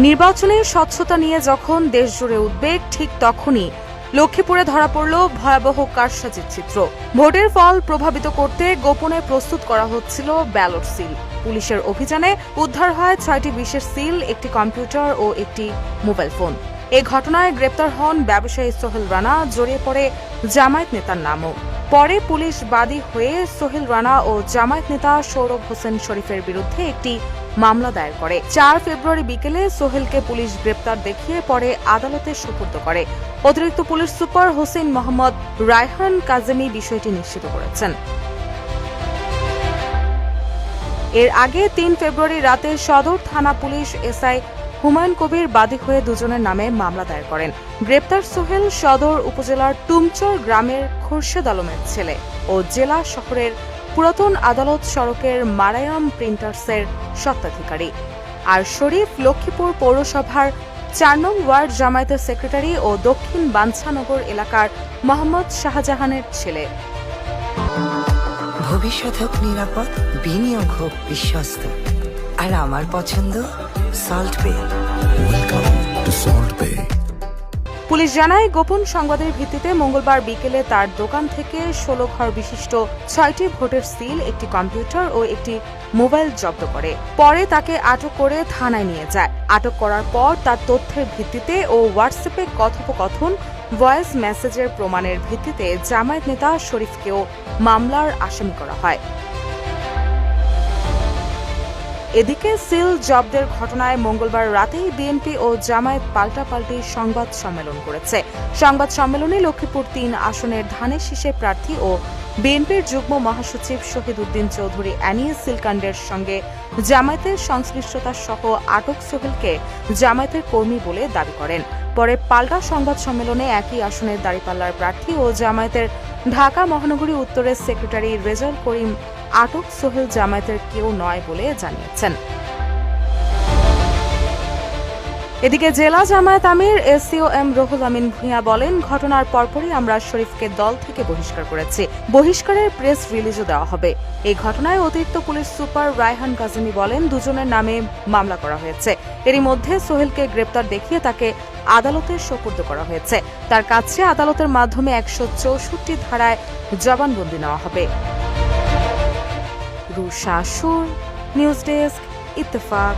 নির্বাচনের স্বচ্ছতা নিয়ে যখন দেশজুড়ে উদ্বেগ, ঠিক তখনই লক্ষ্মীপুরে ধরা পড়ল ভয়াবহ কারসাজির চিত্র। ভোটের ফল প্রভাবিত করতে গোপনে প্রস্তুত করা হচ্ছিল ব্যালট সিল। পুলিশের অভিযানে উদ্ধার হয় ৬টি বিশেষ সিল, একটি কম্পিউটার ও একটি মোবাইল ফোন। এ ঘটনায় গ্রেপ্তার হন ব্যবসায়ী সোহেল রানা, জড়িয়ে পড়ে জামায়াত নেতার নামও। পরে পুলিশ বাদী হয়ে সোহেল রানা ও জামায়াত নেতা সৌরভ হোসেন শরীফের বিরুদ্ধে একটি মামলা দায়ের করে। ৪ ফেব্রুয়ারি বিকেলে সোহেলকে পুলিশ গ্রেপ্তার দেখিয়ে পরে আদালতে সোপর্দ করে। অতিরিক্ত পুলিশ সুপার হোসেন মোহাম্মদ রায়হান কাজেমি বিষয়টি নিশ্চিত করেছেন। এর আগে ৩ ফেব্রুয়ারি রাতে সদর থানা পুলিশ এসআই হুমায়ুন কবির বাদী হয়ে দুজনের নামে মামলা দায়ের করেন। গ্রেপ্তার সোহেল সদর উপজেলার তুমচর গ্রামের খোরশেদ আলমের ছেলে ও জেলা শহরের পুরাতন আদালত সড়কের মারায়াম প্রিন্টার্সের স্বত্বাধিকারী। আর শরীফ লক্ষ্মীপুর পৌরসভার ৪ নং ওয়ার্ড জামায়াতের সেক্রেটারি ও দক্ষিণ বাঞ্ছানগর এলাকার মোহাম্মদ শাহজাহানের ছেলে। ভবিষ্যৎ হোক নিরাপদ, বিনিয়োগ হোক বিশ্বস্ত, আর আমার পছন্দ সল্ট বে। ওয়েলকাম টু সল্ট বে। পুলিশ জানায়, গোপন সংবাদের ভিত্তিতে মঙ্গলবার বিকেলে তার দোকান থেকে ১৬ ঘর বিশিষ্ট ৬টি ভোটের সিল, একটি কম্পিউটার ও একটি মোবাইল জব্দ করে। পরে তাকে আটক করে থানায় নিয়ে যায়। আটক করার পর তার তথ্যের ভিত্তিতে ও হোয়াটসঅ্যাপে কথোপকথন, ভয়েস মেসেজের প্রমাণের ভিত্তিতে জামায়াত নেতা শরীফকেও মামলার আসামি করা হয়। এদিকে সিল জব্দের ঘটনায় মঙ্গলবার রাতেই বিএনপি ও জামায়াত পাল্টাপাল্টি সংবাদ সম্মেলন করেছে। সংবাদ সম্মেলনে লক্ষ্মীপুর ৩ আসনের ধানের শীষে প্রার্থী ও বিএনপির যুগ্ম মহাসচিব শহীদ উদ্দিন চৌধুরী অ্যানিস সিলকান্ডের সঙ্গে জামায়াতের সংশ্লিষ্টতা সহ আটক সোহেলকে জামায়াতের কর্মী বলে দাবি করেন। পরে পাল্টা সংবাদ সম্মেলনে একই আসনের দাঁড়িপাল্লার প্রার্থী ও জামায়াতের ঢাকা মহানগরী উত্তরের সেক্রেটারি রেজাউল করিম আটক সোহেল জামায়াতের কেউ নয় বলে জানিয়েছেন। এদিকে জেলা জামায়াত আমির এসিওএম রুহুল আমিন ভূঁইয়া বলেন, ঘটনার পরপরই আমরা শরীফকে দল থেকে বহিষ্কার করেছি। বহিষ্কারের প্রেস রিলিজও দেওয়া হবে। এই ঘটনায় অতিরিক্ত পুলিশ সুপার রায়হান কাজেমি বলেন, দুজনের নামে মামলা করা হয়েছে। এরই মধ্যে সোহেলকে গ্রেপ্তার দেখিয়ে তাকে আদালতে সোপর্দ করা হয়েছে। তার কাছে আদালতের মাধ্যমে ১৬৪ ধারায় জবানবন্দি নেওয়া হবে। রুশা সুর, নিউজ ডেস্ক, ইত্তেফাক।